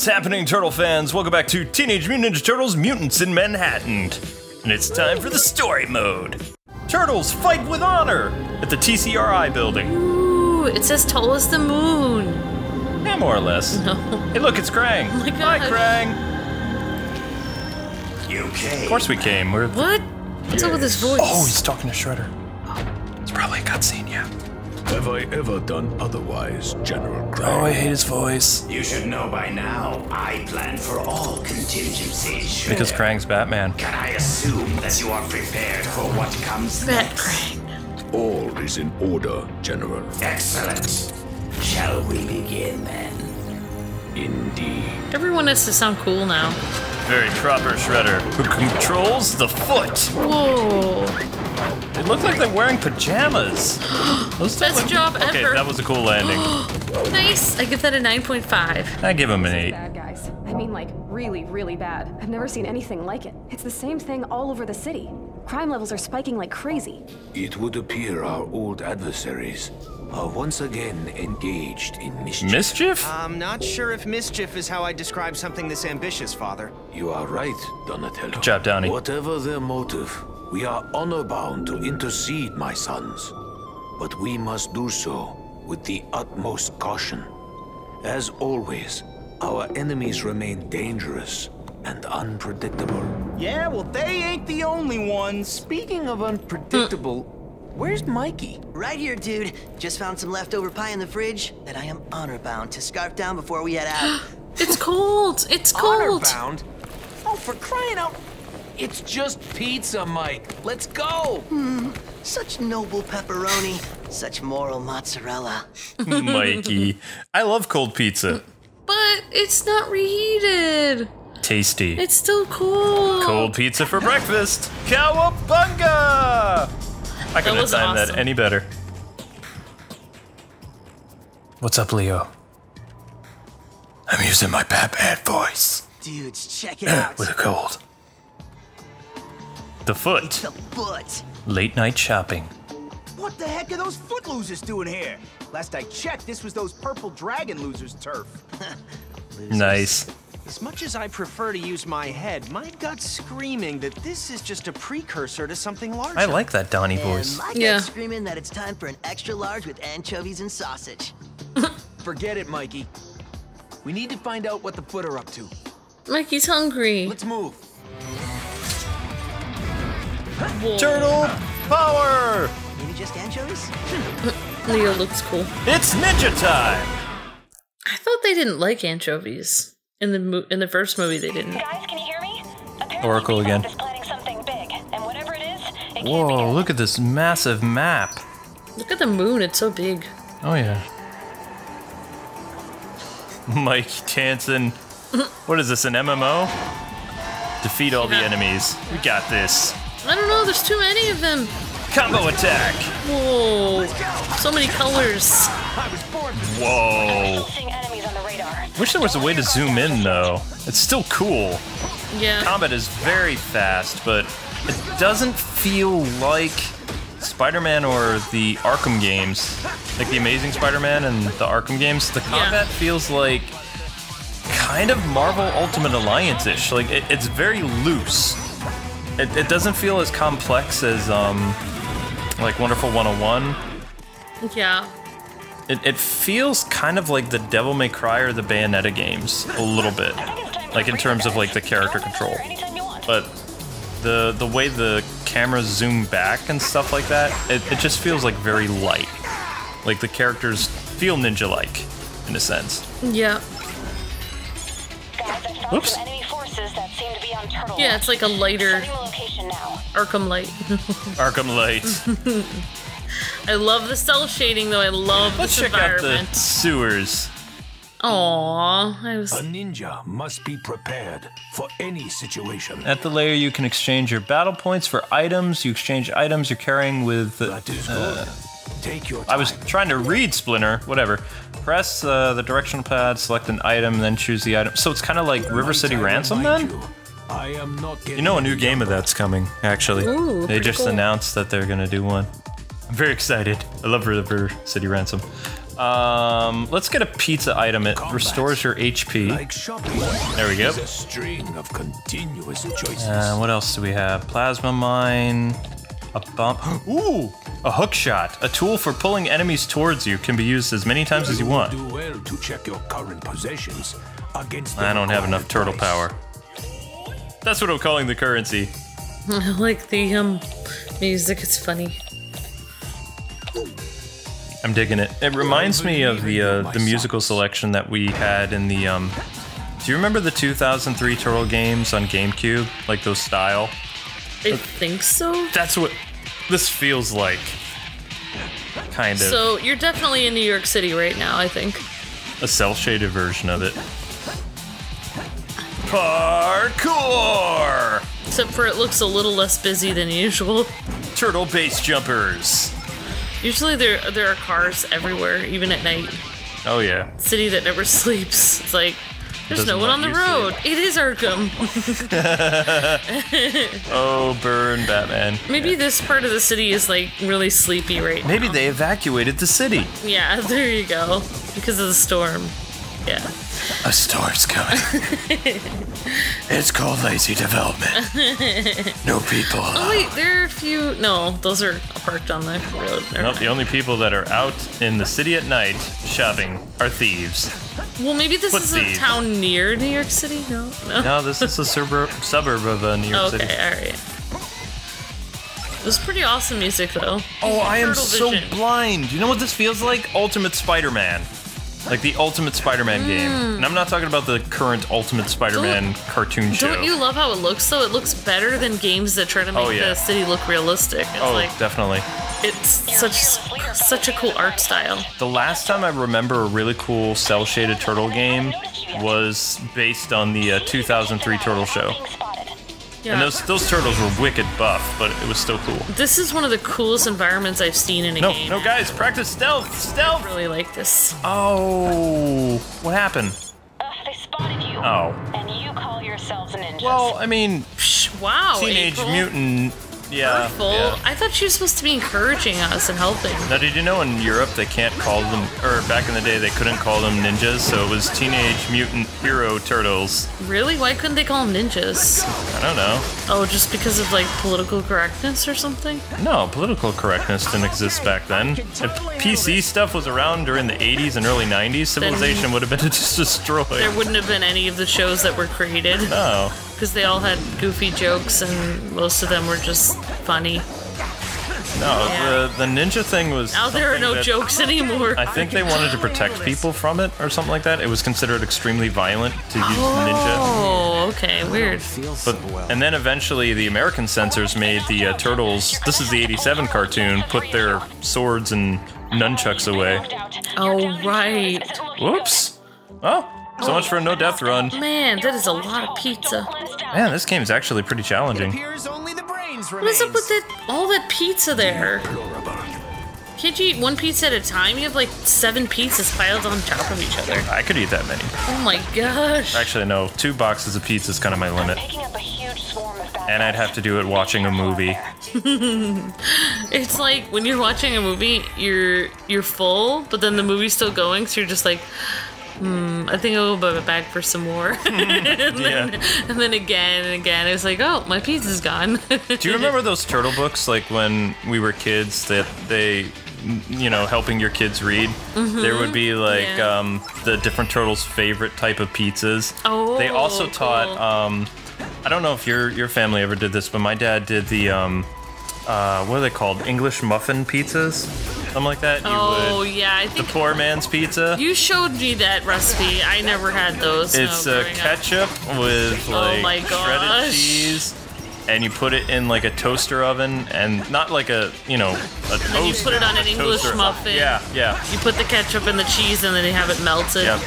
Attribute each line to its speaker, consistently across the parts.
Speaker 1: What's happening, Turtle fans? Welcome back to Teenage Mutant Ninja Turtles Mutants in Manhattan. And it's time for the story mode. Turtles fight with honor at the TCRI building.
Speaker 2: Ooh, it's as tall as the moon.
Speaker 1: Yeah, more or less.
Speaker 2: No.
Speaker 1: Hey, look, it's Krang.
Speaker 2: Oh my God.
Speaker 1: Hi, Krang.
Speaker 3: You came.
Speaker 1: Of course we came.
Speaker 2: What? What's up with his voice?
Speaker 1: Oh, he's talking to Shredder. It's probably a cutscene, yeah.
Speaker 4: Have I ever done otherwise, General Krang?
Speaker 1: Oh, I hate his voice.
Speaker 3: You should know by now, I plan for all contingencies.
Speaker 1: Because Krang's Batman.
Speaker 3: Can I assume that you are prepared for what comes next?
Speaker 2: Krang.
Speaker 4: All is in order, General.
Speaker 3: Excellent. Shall we begin then?
Speaker 4: Indeed.
Speaker 2: Everyone has to sound cool now.
Speaker 1: Very proper Shredder, who controls the foot.
Speaker 2: Whoa.
Speaker 1: They look like they're wearing pajamas.
Speaker 2: Best job ever.
Speaker 1: Okay, that was a cool landing.
Speaker 2: Nice. I give that a 9.5.
Speaker 1: I give him an 8.
Speaker 5: Bad guys. I mean, like, really, really bad. I've never seen anything like it. It's the same thing all over the city. Crime levels are spiking like crazy.
Speaker 6: It would appear our old adversaries are once again engaged in mischief.
Speaker 1: Mischief?
Speaker 7: I'm not sure if mischief is how I describe something this ambitious, Father.
Speaker 6: You are right, Donatello.
Speaker 1: Good job, Downey.
Speaker 6: Whatever their motive, we are honor-bound to intercede, my sons. But we must do so with the utmost caution. As always, our enemies remain dangerous and unpredictable.
Speaker 7: Yeah, well, they ain't the only ones.
Speaker 8: Speaking of unpredictable, where's Mikey?
Speaker 9: Right here, dude. Just found some leftover pie in the fridge that I am honor-bound to scarf down before we head out.
Speaker 2: It's cold. It's cold.
Speaker 8: Honor-bound? Oh, for crying out... It's just pizza, Mike. Let's go.
Speaker 9: Such noble pepperoni, such moral mozzarella.
Speaker 1: Mikey. I love cold pizza.
Speaker 2: But it's not reheated.
Speaker 1: Tasty.
Speaker 2: It's still cold.
Speaker 1: Cold pizza for breakfast. Cowabunga! I couldn't have timed that any better. What's up, Leo? I'm using my Batman voice.
Speaker 9: Dudes, check it out.
Speaker 1: With a cold. The foot.
Speaker 9: The foot.
Speaker 1: Late night shopping.
Speaker 7: What the heck are those foot losers doing here? Last I checked, this was those purple dragon losers' turf.
Speaker 1: Nice.
Speaker 7: As much as I prefer to use my head, my gut's screaming that this is just a precursor to something larger.
Speaker 1: I like that Donnie voice.
Speaker 9: And my gut's screaming that it's time for an extra large with anchovies and sausage.
Speaker 8: Forget it, Mikey. We need to find out what the foot are up to.
Speaker 2: Mikey's hungry.
Speaker 8: Let's move.
Speaker 2: Whoa.
Speaker 1: Turtle power!
Speaker 9: Maybe just anchovies?
Speaker 2: Leo looks cool.
Speaker 1: It's ninja time!
Speaker 2: I thought they didn't like anchovies. In the first movie, they didn't.
Speaker 10: Guys, can you hear me? Apparently
Speaker 1: Oracle again.
Speaker 10: Beebop is planning something big, and whatever it is, it can't be
Speaker 1: Whoa,
Speaker 10: good.
Speaker 1: look at this massive map.
Speaker 2: Look at the moon, it's so big.
Speaker 1: Oh yeah. Mike Jansen. What is this, an MMO? Defeat all the enemies. We got this.
Speaker 2: I don't know, there's too many of them.
Speaker 1: Combo attack!
Speaker 2: Whoa. So many colors.
Speaker 1: Whoa.
Speaker 10: Seeing enemies on the radar.
Speaker 1: Wish there was a way to zoom in though. It's still cool.
Speaker 2: Yeah.
Speaker 1: Combat is very fast, but it doesn't feel like Spider-Man or the Arkham games. Like the Amazing Spider-Man and the Arkham games. The combat feels like kind of Marvel Ultimate Alliance-ish. Like it's very loose. It doesn't feel as complex as like Wonderful 101.
Speaker 2: Yeah.
Speaker 1: It feels kind of like the Devil May Cry or the Bayonetta games a little bit, like in terms of like the character control. But the way the cameras zoom back and stuff like that, it just feels like very light. Like the characters feel ninja-like in a sense.
Speaker 2: Yeah.
Speaker 1: Oops.
Speaker 10: That seem to be on Turtle.
Speaker 2: Yeah, it's like a lighter
Speaker 10: Location now.
Speaker 2: Arkham Light.
Speaker 1: Arkham Light.
Speaker 2: I love the cell shading though. I love
Speaker 1: Let's
Speaker 2: this
Speaker 1: check out
Speaker 2: environment.
Speaker 1: the sewers.
Speaker 2: Aww,
Speaker 6: A ninja must be prepared for any situation.
Speaker 1: At the layer, you can exchange your battle points for items. You exchange items you're carrying with.
Speaker 6: That is good. Take your time.
Speaker 1: I was trying to read Splinter. Whatever. Press the directional pad, select an item, then choose the item. So it's kind of like River City Ransom then?
Speaker 6: I am not
Speaker 1: You know, a new game of that's coming, actually.
Speaker 2: Ooh,
Speaker 1: they just
Speaker 2: cool.
Speaker 1: announced that they're gonna do one. I'm very excited. I love River City Ransom. Let's get a pizza item. It restores your HP. There we go.
Speaker 4: A string of continuous choices.
Speaker 1: What else do we have? Plasma mine, a bump. Ooh, a hook shot. A tool for pulling enemies towards you can be used as many times as you want.
Speaker 4: Do well to check your current possessions against.
Speaker 1: I don't have enough turtle power. That's what I'm calling the currency.
Speaker 2: I like the music. It's funny.
Speaker 1: I'm digging it. It reminds me of the musical selection that we had in the Do you remember the 2003 Turtle games on GameCube? Like those style?
Speaker 2: I think so.
Speaker 1: That's what this feels like. Kind of.
Speaker 2: So you're definitely in New York City right now, I think.
Speaker 1: A cel-shaded version of it. Parkour!
Speaker 2: Except for it looks a little less busy than usual.
Speaker 1: Turtle base jumpers.
Speaker 2: Usually there are cars everywhere, even at night.
Speaker 1: Oh yeah.
Speaker 2: City that never sleeps. It's like, there's no one on the road. It is Arkham.
Speaker 1: Oh, burn, Batman.
Speaker 2: Maybe this part of the city is like really sleepy right now.
Speaker 1: Maybe they evacuated the city.
Speaker 2: Yeah, there you go. Because of the storm. Yeah.
Speaker 1: A storm's coming. It's called lazy development. No people.
Speaker 2: Oh wait, there are a few. No, those are parked on the road.
Speaker 1: Nope, the only people that are out in the city at night shopping are thieves.
Speaker 2: Well, maybe this is a town near New York City. No.
Speaker 1: No, this is a suburb of New York City.
Speaker 2: Okay, all right. It was pretty awesome music, though.
Speaker 1: Oh, I am so blind. You know what this feels like? Ultimate Spider-Man. Like the Ultimate Spider-Man game. And I'm not talking about the current Ultimate Spider-Man cartoon show.
Speaker 2: Don't you love how it looks, though? It looks better than games that try to make the city look realistic. It's
Speaker 1: definitely.
Speaker 2: It's such a cool art style.
Speaker 1: The last time I remember a really cool cel-shaded turtle game was based on the 2003 Turtle Show. Yeah. And those turtles were wicked buff, but it was still cool.
Speaker 2: This is one of the coolest environments I've seen in a game.
Speaker 1: No, guys, practice stealth! Stealth!
Speaker 2: I really like this.
Speaker 1: Oh, what happened?
Speaker 10: They spotted you.
Speaker 1: Oh.
Speaker 10: And you call yourselves ninjas.
Speaker 1: Well, I mean,
Speaker 2: wow,
Speaker 1: Teenage
Speaker 2: April.
Speaker 1: Mutant. Yeah, yeah.
Speaker 2: I thought she was supposed to be encouraging us and helping.
Speaker 1: Now, did you know in Europe they can't call them, or back in the day they couldn't call them ninjas, so it was Teenage Mutant Hero Turtles.
Speaker 2: Really? Why couldn't they call them ninjas?
Speaker 1: I don't know.
Speaker 2: Oh, just because of like political correctness or something?
Speaker 1: No, political correctness didn't exist back then. If PC stuff was around during the 80s and early 90s, civilization would have been just destroyed.
Speaker 2: There wouldn't have been any of the shows that were created.
Speaker 1: No.
Speaker 2: Because they all had goofy jokes and most of them were just funny.
Speaker 1: No,
Speaker 2: Yeah.
Speaker 1: the ninja thing was.
Speaker 2: Now there are no
Speaker 1: that-
Speaker 2: jokes anymore.
Speaker 1: I think they wanted to protect people from it or something like that. It was considered extremely violent to use ninja.
Speaker 2: Oh, okay, weird.
Speaker 1: But, and then eventually the American censors made the Turtles, this is the 87 cartoon, put their swords and nunchucks away.
Speaker 2: Oh, right.
Speaker 1: Whoops. Oh, so much for a no death run.
Speaker 2: Man, that is a lot of pizza.
Speaker 1: Man, this game is actually pretty challenging.
Speaker 2: What is up with all that pizza there? Can't you eat one pizza at a time? You have like 7 pizzas piled on top of each other.
Speaker 1: I could eat that many.
Speaker 2: Oh my gosh.
Speaker 1: Actually, no. 2 boxes of pizza is kind of my limit. And I'd have to do it watching a movie.
Speaker 2: It's like when you're watching a movie, you're full, but then the movie's still going, so you're just like, I think I'll go back for some more. and then again and again. It was like, oh, my pizza's gone.
Speaker 1: Do you remember those turtle books, like when we were kids, that they, you know, helping your kids read? There would be like the different turtles' favorite type of pizzas.
Speaker 2: Oh,
Speaker 1: they also taught, I don't know if your family ever did this, but my dad did the, what are they called? English muffin pizzas? Something like that?
Speaker 2: Yeah, I think
Speaker 1: the poor man's pizza.
Speaker 2: you showed me that recipe. I never had those.
Speaker 1: It's ketchup with like shredded cheese, and you put it in like a toaster oven, and not like a toaster.
Speaker 2: And then you put it on an English muffin.
Speaker 1: Yeah.
Speaker 2: You put the ketchup and the cheese, and then you have it melted.
Speaker 1: Yep.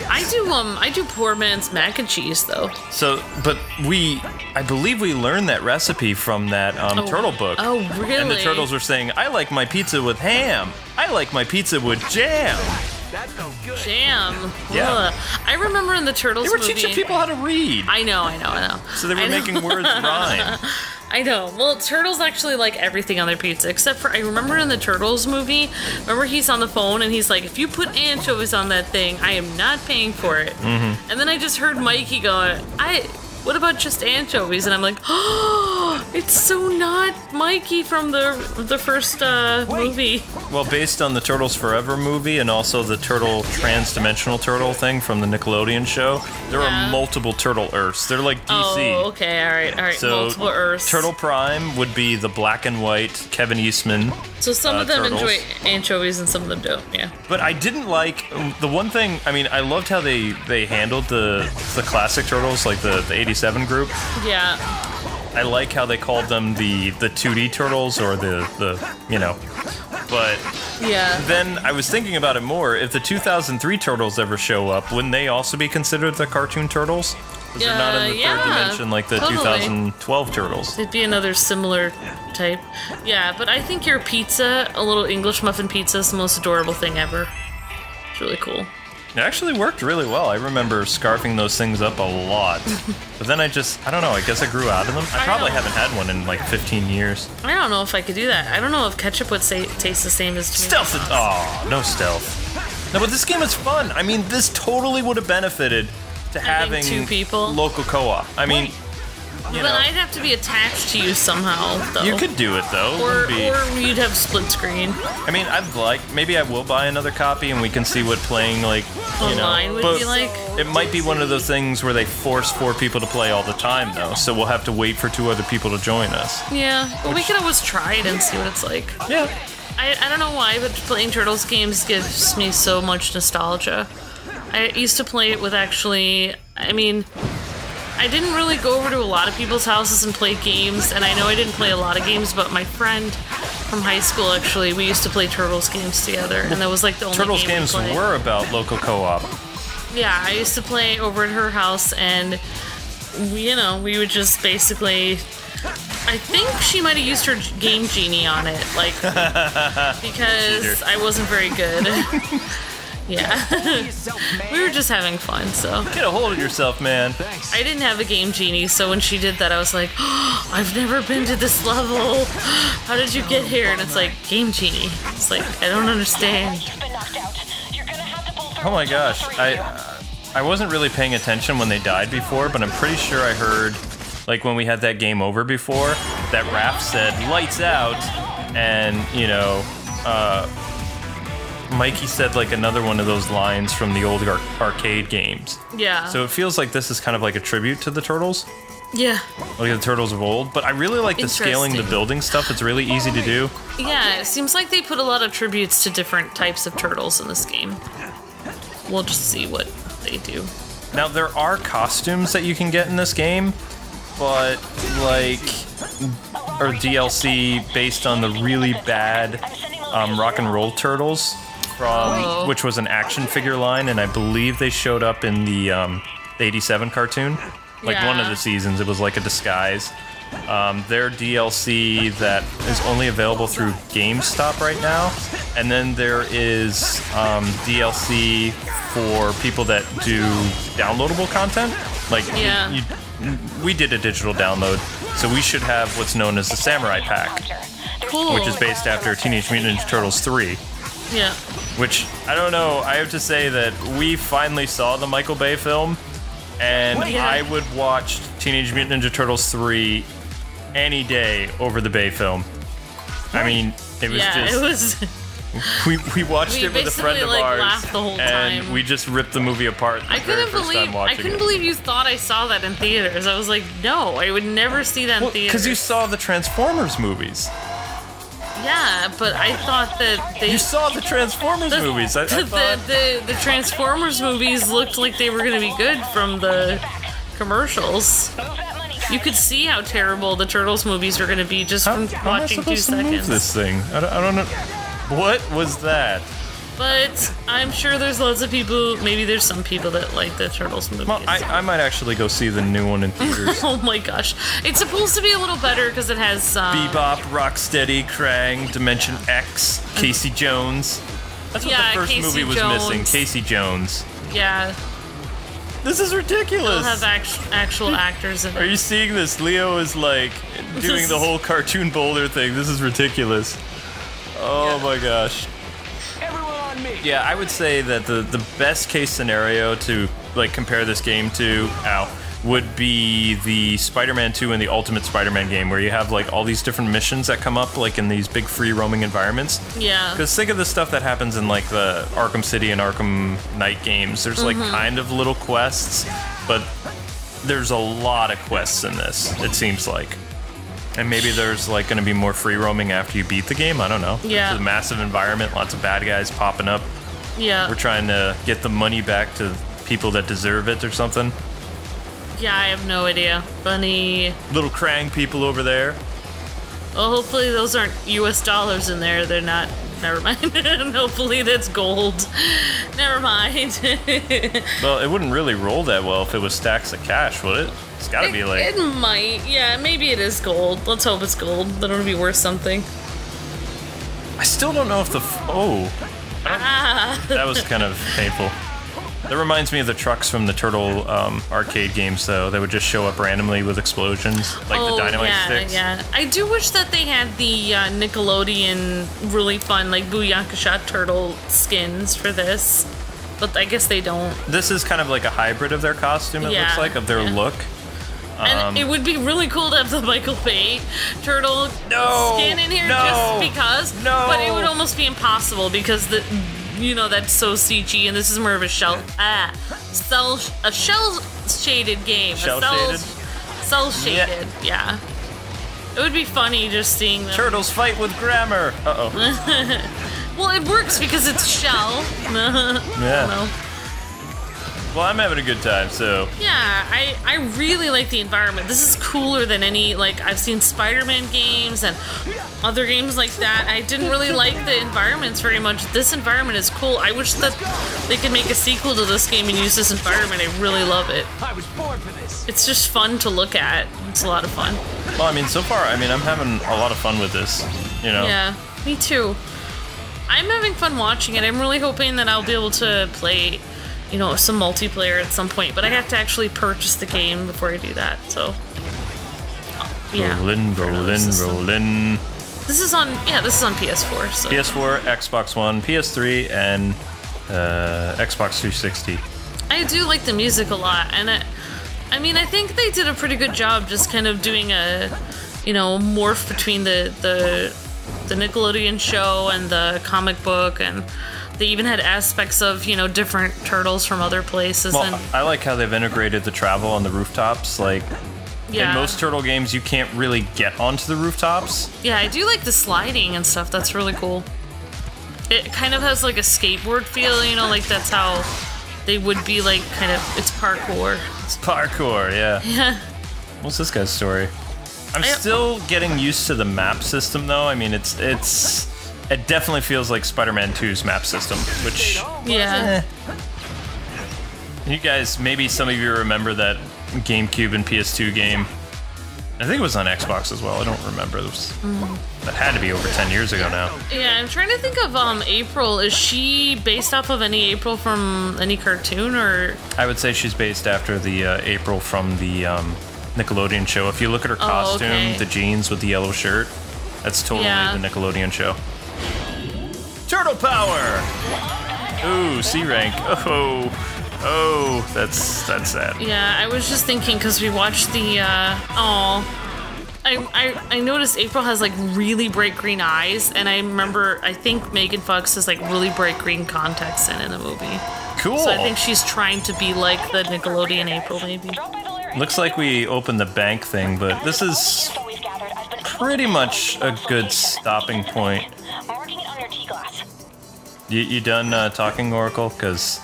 Speaker 2: I do poor man's mac and cheese though.
Speaker 1: So, but I believe we learned that recipe from that turtle book.
Speaker 2: Oh, really?
Speaker 1: And the turtles were saying, I like my pizza with ham. I like my pizza with jam.
Speaker 8: That's no good.
Speaker 2: Jam.
Speaker 1: Yeah.
Speaker 2: Ugh. I remember in the Turtles
Speaker 1: They were
Speaker 2: movie.
Speaker 1: teaching people how to read.
Speaker 2: I know.
Speaker 1: So they were making words rhyme.
Speaker 2: I know. Well, Turtles actually like everything on their pizza, except for I remember in the Turtles movie, remember he's on the phone and he's like, if you put anchovies on that thing, I am not paying for it.
Speaker 1: Mm-hmm.
Speaker 2: And then I just heard Mikey go, what about just anchovies? And I'm like, oh, it's so not Mikey from the first movie.
Speaker 1: Well, based on the Turtles Forever movie and also the trans-dimensional turtle thing from the Nickelodeon show, there are multiple Turtle Earths. They're like DC.
Speaker 2: Oh, okay, all right.
Speaker 1: So
Speaker 2: multiple Earths.
Speaker 1: Turtle Prime would be the black and white Kevin Eastman.
Speaker 2: So some of them
Speaker 1: turtles.
Speaker 2: enjoy anchovies and some of them don't, yeah.
Speaker 1: But I didn't like the one thing. I mean, I loved how they handled the classic Turtles, like the 87 group.
Speaker 2: Yeah.
Speaker 1: I like how they called them the 2D Turtles or the but
Speaker 2: yeah.
Speaker 1: Then I was thinking about it more. If the 2003 Turtles ever show up, wouldn't they also be considered the cartoon Turtles? Because they're not in the third dimension like the 2012 Turtles.
Speaker 2: It'd be another similar type. Yeah, but I think your pizza, a little English muffin pizza, is the most adorable thing ever. It's really cool.
Speaker 1: It actually worked really well. I remember scarfing those things up a lot. But then I don't know, I guess I grew out of them. I probably haven't had one in like 15 years.
Speaker 2: I don't know if I could do that. I don't know if ketchup would taste the same as tomato
Speaker 1: Stealth!
Speaker 2: sauce.
Speaker 1: Oh, no stealth. No, but this game is fun. I mean, this totally would have benefited to having
Speaker 2: 2 people.
Speaker 1: Local co-op. I mean,
Speaker 2: but I'd have to be attached to you somehow, though.
Speaker 1: You could do it, though.
Speaker 2: Or you'd have split screen.
Speaker 1: I mean, maybe I will buy another copy and we can see what playing, like,
Speaker 2: online would be like.
Speaker 1: It might be one of those things where they force 4 people to play all the time, though, so we'll have to wait for 2 other people to join us.
Speaker 2: Yeah, but we could always try it and see what it's like.
Speaker 1: Yeah.
Speaker 2: I don't know why, but playing Turtles games gives me so much nostalgia. I used to play it with I didn't really go over to a lot of people's houses and play games, and I know I didn't play a lot of games, but my friend from high school, actually, we used to play Turtles games together, and that was like the only
Speaker 1: Turtles
Speaker 2: game
Speaker 1: games
Speaker 2: we played.
Speaker 1: were about local co-op.
Speaker 2: Yeah, I used to play over at her house, and, we would just basically... I think she might have used her Game Genie on it, because I wasn't very good. Yeah. We were just having fun, so.
Speaker 1: Get a hold of yourself, man.
Speaker 2: I didn't have a Game Genie, so when she did that, I was like, oh, I've never been to this level. How did you get here? And it's like, Game Genie. It's like, I don't understand.
Speaker 1: Oh my gosh. I wasn't really paying attention when they died before, but I'm pretty sure I heard, like when we had that game over before, that Raph said, lights out, and, Mikey said like another one of those lines from the old arcade games.
Speaker 2: Yeah.
Speaker 1: So it feels like this is kind of like a tribute to the Turtles.
Speaker 2: Yeah.
Speaker 1: Like the Turtles of old. But I really like the scaling the building stuff. It's really easy to do.
Speaker 2: Yeah, it seems like they put a lot of tributes to different types of turtles in this game. We'll just see what they do.
Speaker 1: Now, there are costumes that you can get in this game, but or DLC based on the really bad Rock and Roll Turtles which was an action figure line, and I believe they showed up in the 87 cartoon. Like one of the seasons, it was like a disguise. Their DLC that is only available through GameStop right now, and then there is DLC for people that do downloadable content. Like we did a digital download, so we should have what's known as the Samurai Pack, which is based after Teenage Mutant Ninja Turtles 3.
Speaker 2: Yeah.
Speaker 1: Which, I don't know, I have to say that we finally saw the Michael Bay film, and I would watch Teenage Mutant Ninja Turtles 3 any day over the Bay film. I mean, it was
Speaker 2: it was...
Speaker 1: We watched it with a friend of ours,
Speaker 2: laughed the whole
Speaker 1: and
Speaker 2: time.
Speaker 1: we just ripped the movie apart the very first time watching it.
Speaker 2: I couldn't believe you thought I saw that in theaters. I was like, no, I would never see that in theaters.
Speaker 1: Because you saw the Transformers movies.
Speaker 2: Yeah, but I thought that they...
Speaker 1: You saw the Transformers movies.
Speaker 2: The Transformers movies looked like they were going to be good from the commercials. You could see how terrible the Turtles movies are going to be just from watching 2 seconds.
Speaker 1: Move this thing? I don't know. What was that?
Speaker 2: But I'm sure there's lots of people, maybe there's some people that like the Turtles movies.
Speaker 1: Well, I might actually go see the new one in theaters.
Speaker 2: Oh my gosh. It's supposed to be a little better because it has...
Speaker 1: Beebop, Rocksteady, Krang, Dimension X, Casey Jones. That's what the first movie was missing, Casey Jones.
Speaker 2: Yeah.
Speaker 1: This is ridiculous.
Speaker 2: They'll have actual actors in it.
Speaker 1: Are you seeing this? Leo is like doing the whole cartoon boulder thing. This is ridiculous. Oh my gosh.
Speaker 8: Everyone on me.
Speaker 1: Yeah, I would say that the best case scenario to like compare this game to would be the Spider-Man 2 and the Ultimate Spider-Man game, where you have like all these different missions that come up like in these big free roaming environments.
Speaker 2: Yeah.
Speaker 1: Because think of the stuff that happens in like the Arkham City and Arkham Knight games. There's like kind of little quests, but there's a lot of quests in this, it seems like. And maybe there's like going to be more free roaming after you beat the game. I don't know.
Speaker 2: Yeah.
Speaker 1: It's a massive environment, lots of bad guys popping up.
Speaker 2: Yeah.
Speaker 1: We're trying to get the money back to people that deserve it or something.
Speaker 2: Yeah, I have no idea. Funny.
Speaker 1: Little Krang people over there.
Speaker 2: Well, hopefully those aren't US dollars in there. They're not. Never mind. Hopefully that's gold. Never mind.
Speaker 1: Well, it wouldn't really roll that well if it was stacks of cash, would it? It's gotta be like...
Speaker 2: It might. Yeah, maybe it is gold. Let's hope it's gold. Then it'll be worth something.
Speaker 1: I still don't know if the... That was kind of painful. That reminds me of the trucks from the Turtle arcade games, though. They would just show up randomly with explosions, like the dynamite sticks.
Speaker 2: Yeah. I do wish that they had the Nickelodeon really fun, like Booyakasha Turtle skins for this, but I guess they don't.
Speaker 1: This is kind of like a hybrid of their costume, it looks like, of their look.
Speaker 2: And it would be really cool to have the Michael Bay turtle skin in here just because.
Speaker 1: No.
Speaker 2: But it would almost be impossible because that's so CG, and this is more of a shell shaded game. Cell shaded, yeah. It would be funny just seeing them.
Speaker 1: Turtles fight with grammar.
Speaker 2: Well, it works because it's shell.
Speaker 1: Yeah. Well, I'm having a good time, so...
Speaker 2: Yeah, I really like the environment. This is cooler than any, like, I've seen Spider-Man games and other games like that. I didn't really like the environments very much. This environment is cool. I wish that they could make a sequel to this game and use this environment. I really love it.
Speaker 8: I was born for this.
Speaker 2: It's just fun to look at. It's a lot of fun.
Speaker 1: Well, I mean, so far, I'm having a lot of fun with this, you know?
Speaker 2: Yeah, me too. I'm having fun watching it. I'm really hoping that I'll be able to play... some multiplayer at some point, but I have to actually purchase the game before I do that, so... Yeah.
Speaker 1: Rollin'.
Speaker 2: This is on PS4, so...
Speaker 1: PS4, Xbox One, PS3, and Xbox 360.
Speaker 2: I do like the music a lot, and I think they did a pretty good job just kind of doing a, morph between the Nickelodeon show and the comic book, and... They even had aspects of, different turtles from other places.
Speaker 1: Well, I like how they've integrated the travel on the rooftops. Like, in most turtle games, you can't really get onto the rooftops.
Speaker 2: Yeah, I do like the sliding and stuff. That's really cool. It kind of has like a skateboard feel, like that's how they would be like kind of, it's parkour.
Speaker 1: It's parkour, yeah.
Speaker 2: Yeah.
Speaker 1: What's this guy's story? I'm still getting used to the map system, though. I mean, it definitely feels like Spider-Man 2's map system, which...
Speaker 2: Yeah.
Speaker 1: You guys, maybe some of you remember that GameCube and PS2 game. I think it was on Xbox as well. I don't remember. That had to be over 10 years ago now.
Speaker 2: Yeah, I'm trying to think of April. Is she based off of any April from any cartoon, or...?
Speaker 1: I would say she's based after the April from the Nickelodeon show. If you look at her costume, the jeans with the yellow shirt, that's totally the Nickelodeon show. Turtle power! Ooh, C rank. Oh, that's sad.
Speaker 2: Yeah, I was just thinking because we watched the. I noticed April has like really bright green eyes, and I think Megan Fox has like really bright green contacts in the movie.
Speaker 1: Cool.
Speaker 2: So I think she's trying to be like the Nickelodeon April, maybe.
Speaker 1: Looks like we opened the bank thing, but this is pretty much a good stopping point. You done talking, Oracle? Because,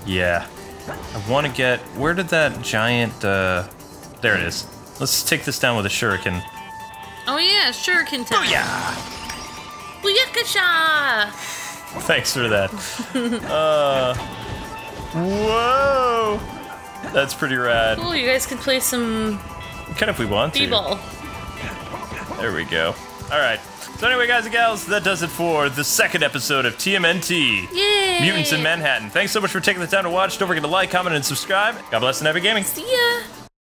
Speaker 1: yeah. I want to get... Where did that giant... There it is. Let's take this down with a shuriken.
Speaker 2: Oh yeah, shuriken time.
Speaker 1: Booyah!
Speaker 2: Booyakasha!
Speaker 1: Thanks for that. Whoa! That's pretty rad.
Speaker 2: Cool, you guys can play some...
Speaker 1: Kind of if we want to.
Speaker 2: B-ball.
Speaker 1: There we go. Alright. So anyway, guys and gals, that does it for the second episode of TMNT.
Speaker 2: Yay!
Speaker 1: Mutants in Manhattan. Thanks so much for taking the time to watch. Don't forget to like, comment, and subscribe. God bless and happy gaming.
Speaker 2: See ya!